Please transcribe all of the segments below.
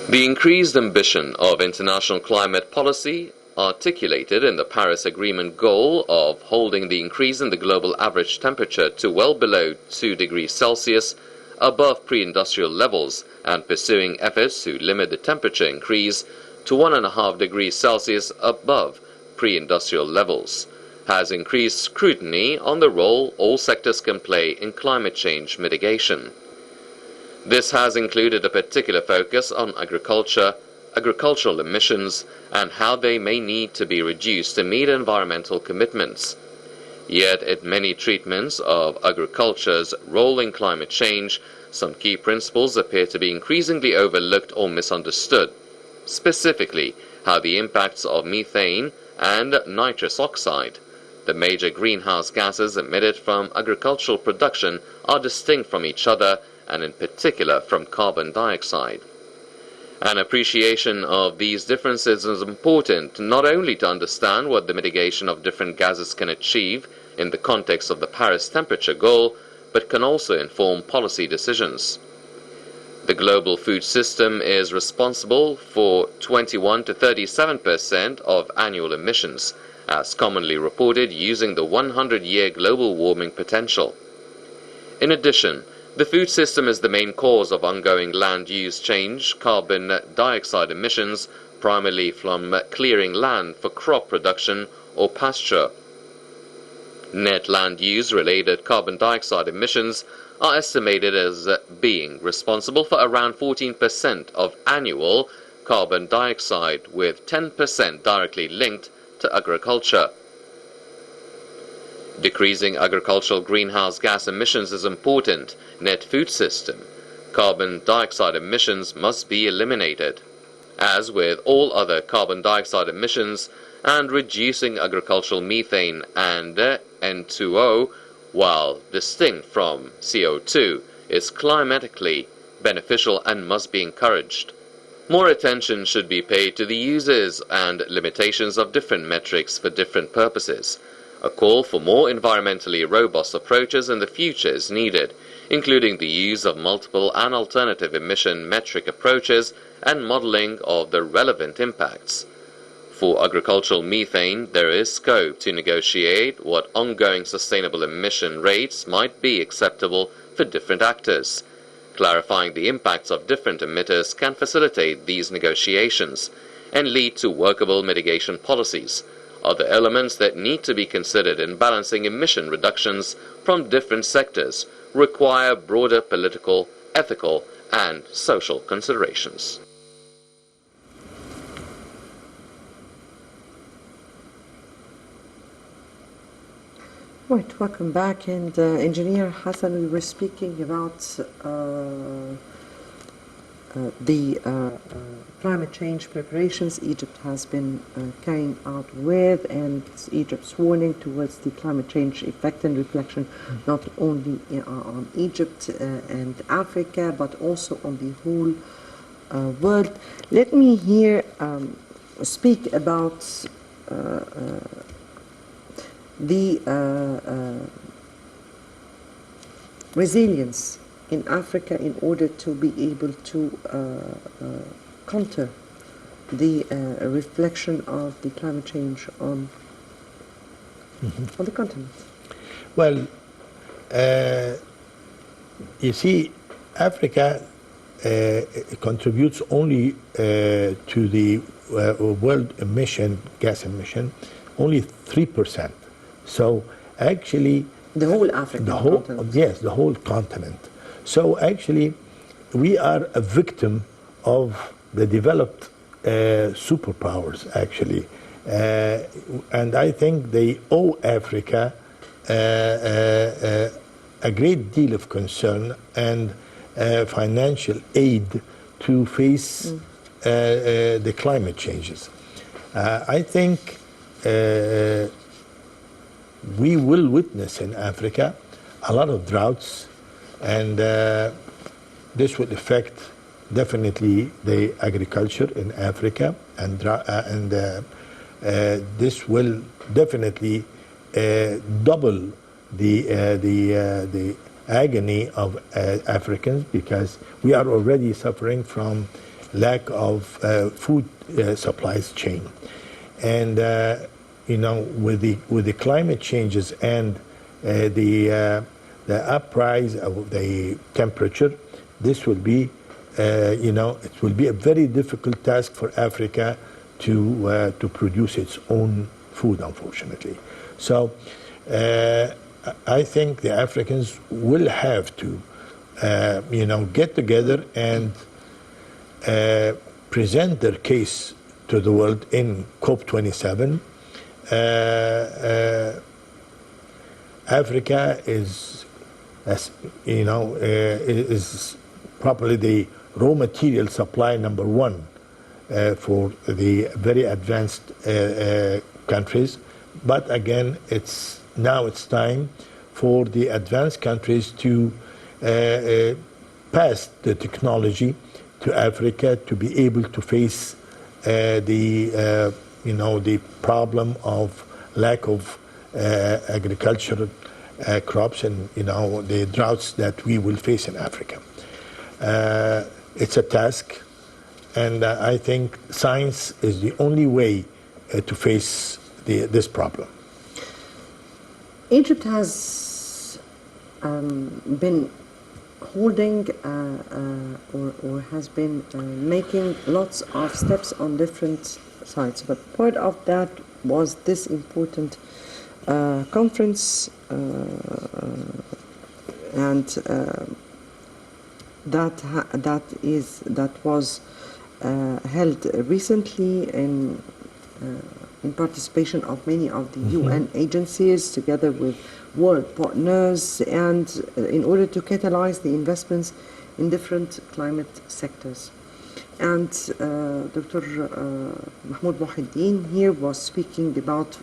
The increased ambition of international climate policy, articulated in the Paris Agreement goal of holding the increase in the global average temperature to well below 2 degrees Celsius, above pre-industrial levels, and pursuing efforts to limit the temperature increase to 1.5 degrees Celsius above pre-industrial levels, has increased scrutiny on the role all sectors can play in climate change mitigation. This has included a particular focus on agriculture, agricultural emissions, and how they may need to be reduced to meet environmental commitments. Yet, in many treatments of agriculture's role in climate change, some key principles appear to be increasingly overlooked or misunderstood, specifically how the impacts of methane and nitrous oxide, the major greenhouse gases emitted from agricultural production, are distinct from each other, and in particular from carbon dioxide. An appreciation of these differences is important not only to understand what the mitigation of different gases can achieve in the context of the Paris temperature goal, but can also inform policy decisions. The global food system is responsible for 21 to 37% of annual emissions, as commonly reported using the 100-year global warming potential. In addition, the food system is the main cause of ongoing land use change, carbon dioxide emissions, primarily from clearing land for crop production or pasture. Net land use-related carbon dioxide emissions are estimated as being responsible for around 14% of annual carbon dioxide, with 10% directly linked to agriculture. Decreasing agricultural greenhouse gas emissions is important. Net food system carbon dioxide emissions must be eliminated, as with all other carbon dioxide emissions, and reducing agricultural methane and N2O, while distinct from CO2, is climatically beneficial and must be encouraged. More attention should be paid to the uses and limitations of different metrics for different purposes. A call for more environmentally robust approaches in the future is needed, including the use of multiple and alternative emission metric approaches and modeling of the relevant impacts. For agricultural methane, there is scope to negotiate what ongoing sustainable emission rates might be acceptable for different actors. Clarifying the impacts of different emitters can facilitate these negotiations and lead to workable mitigation policies. Other elements that need to be considered in balancing emission reductions from different sectors require broader political, ethical, and social considerations. Right, welcome back. And Engineer Hassan, we were speaking about the climate change preparations Egypt has been carrying out with, and Egypt's warning towards the climate change effect and reflection not only on Egypt and Africa, but also on the whole world. Let me here speak about the resilience in Africa in order to be able to counter the reflection of the climate change on the continent. Well, you see, Africa contributes only to the world gas emission, only 3%. So actually, the whole African continent. Yes, the whole continent. So actually, we are a victim of the developed superpowers, actually. And I think they owe Africa a great deal of concern and financial aid to face the climate changes. I think we will witness in Africa a lot of droughts, and this will affect definitely the agriculture in Africa, and this will definitely double the agony of Africans, because we are already suffering from lack of food supplies chain. And with the climate changes and the uprise of the temperature, this will be it will be a very difficult task for Africa to produce its own food, unfortunately. So I think the Africans will have to get together and present their case to the world in COP27. Africa is, is probably the raw material supply number one for the very advanced countries. But again, now it's time for the advanced countries to pass the technology to Africa to be able to face the problem of lack of agricultural crops and the droughts that we will face in Africa. It's a task, and I think science is the only way to face this problem. Egypt has been holding or has been making lots of steps on different sides, but part of that was this important conference and that was held recently in participation of many of the UN agencies together with world partners, and in order to catalyze the investments in different climate sectors. And Dr. Mahmoud Mohiddin here was speaking about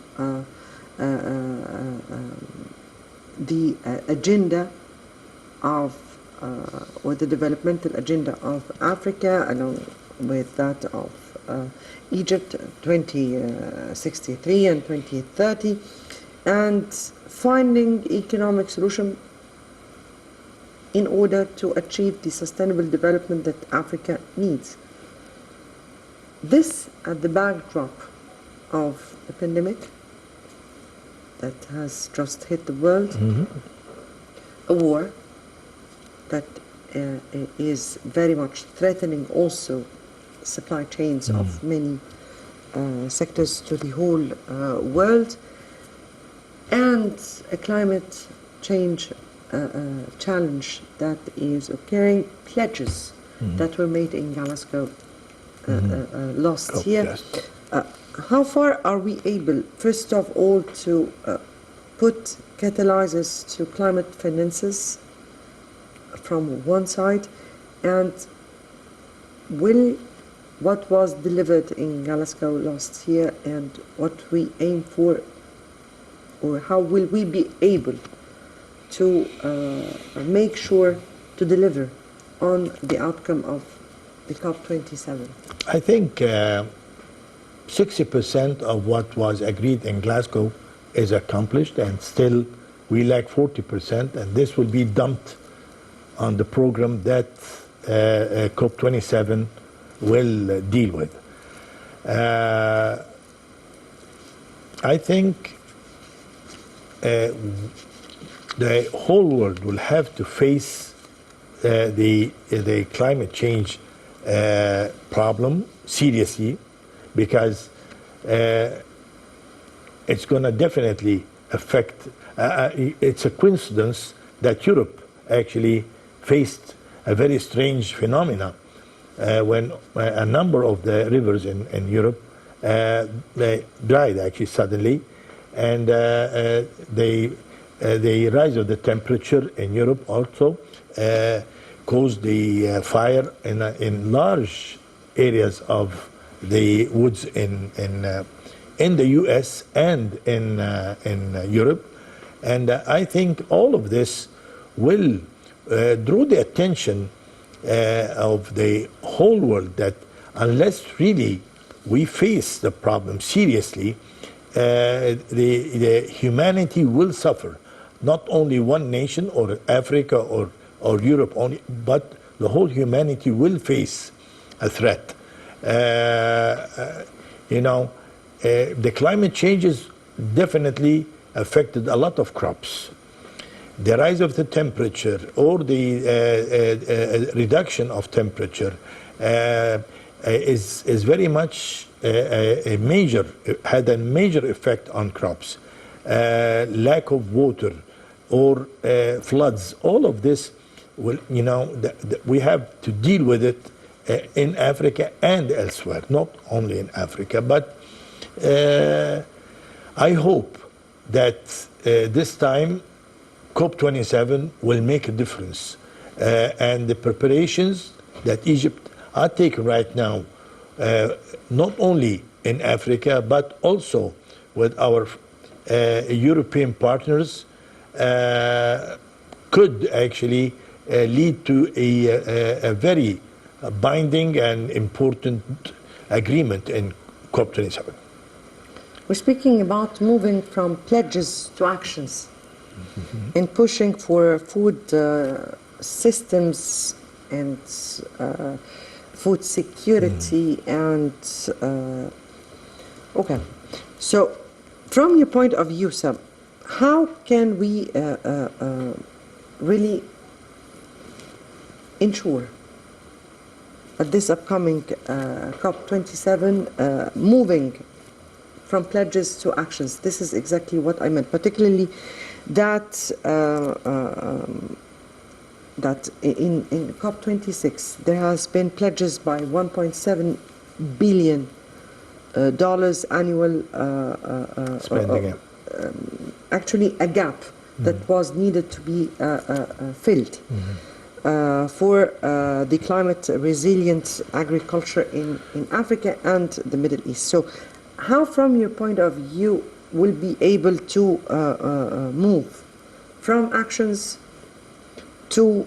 the agenda of or the developmental agenda of Africa, along with that of Egypt 2063 and 2030, and finding economic solution in order to achieve the sustainable development that Africa needs. This at the backdrop of the pandemic that has just hit the world, a war that is very much threatening also supply chains of many sectors to the whole world, and a climate change challenge that is occurring, pledges that were made in Glasgow last year. How far are we able, first of all, to put catalyzers to climate finances from one side, and will what was delivered in Glasgow last year and what we aim for, or how will we be able to make sure to deliver on the outcome of the COP27? I think 60% of what was agreed in Glasgow is accomplished, and still we lack 40%, and this will be dumped on the program that COP27 will deal with. I think the whole world will have to face the climate change problem seriously, because it's going to definitely affect. It's a coincidence that Europe actually faced a very strange phenomena when a number of the rivers in Europe they dried actually suddenly, and the rise of the temperature in Europe also caused the fire in large areas of the woods in the U.S. and in Europe, and I think all of this will draw the attention of the whole world, that unless really we face the problem seriously, the humanity will suffer. Not only one nation or Africa or Europe only, but the whole humanity will face a threat. The climate changes definitely affected a lot of crops. The rise of the temperature or the reduction of temperature is very much had a major effect on crops. Lack of water or floods, all of this will, we have to deal with it in Africa and elsewhere, not only in Africa. But I hope that this time COP27 will make a difference. And the preparations that Egypt are taking right now, not only in Africa, but also with our European partners, could actually lead to a very binding and important agreement in COP27. We're speaking about moving from pledges to actions in pushing for food systems and food security and okay. So from your point of view, Sam, how can we really ensure at this upcoming COP27 moving from pledges to actions? This is exactly what I meant, particularly that that in COP26 there has been pledges by $1.7 billion annual spending. Actually a gap that was needed to be filled for the climate resilient agriculture in Africa and the Middle East. So how, from your point of view, will be able to move from actions to,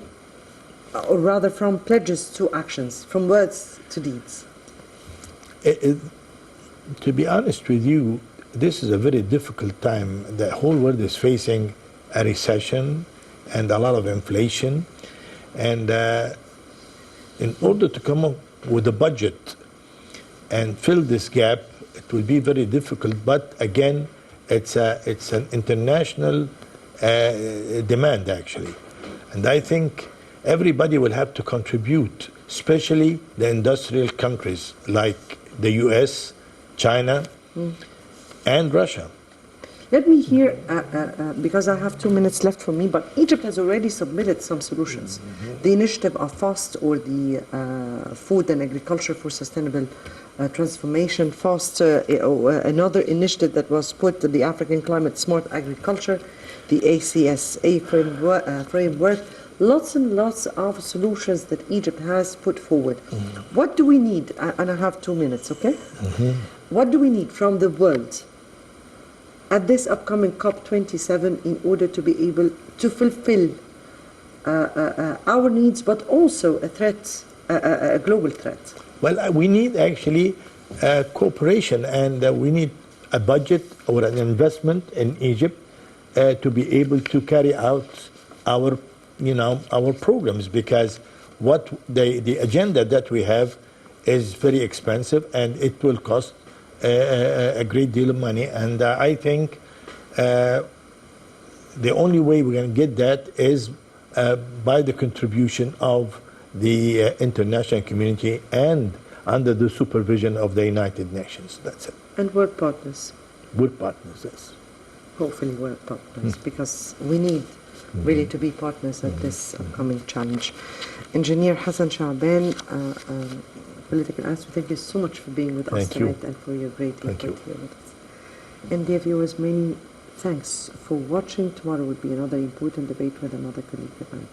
or rather from pledges to actions, from words to deeds? To be honest with you, this is a very difficult time. The whole world is facing a recession and a lot of inflation. And in order to come up with a budget and fill this gap, it will be very difficult. But again, it's an international demand, actually. And I think everybody will have to contribute, especially the industrial countries like the US, China, and Russia. Let me hear, because I have 2 minutes left for me, but Egypt has already submitted some solutions. The initiative of FAST, or the Food and Agriculture for Sustainable Transformation. FAST, another initiative that was put, the African Climate Smart Agriculture, the ACSA framework. Lots and lots of solutions that Egypt has put forward. What do we need? And I have 2 minutes, okay? What do we need from the world at this upcoming COP27 in order to be able to fulfill our needs, but also a threat, a global threat? Well, we need actually cooperation, and we need a budget or an investment in Egypt to be able to carry out our programs, because what the agenda that we have is very expensive and it will cost a great deal of money. And I think the only way we're going to get that is by the contribution of the international community and under the supervision of the United Nations. That's it. And world partners. World partners, yes. Hopefully world partners, because we need really to be partners at this upcoming challenge. Engineer Hassan Shabaan, political answer, thank you so much for being with us tonight and for your great input here with us. And dear viewers, many thanks for watching. Tomorrow will be another important debate with another colleague event.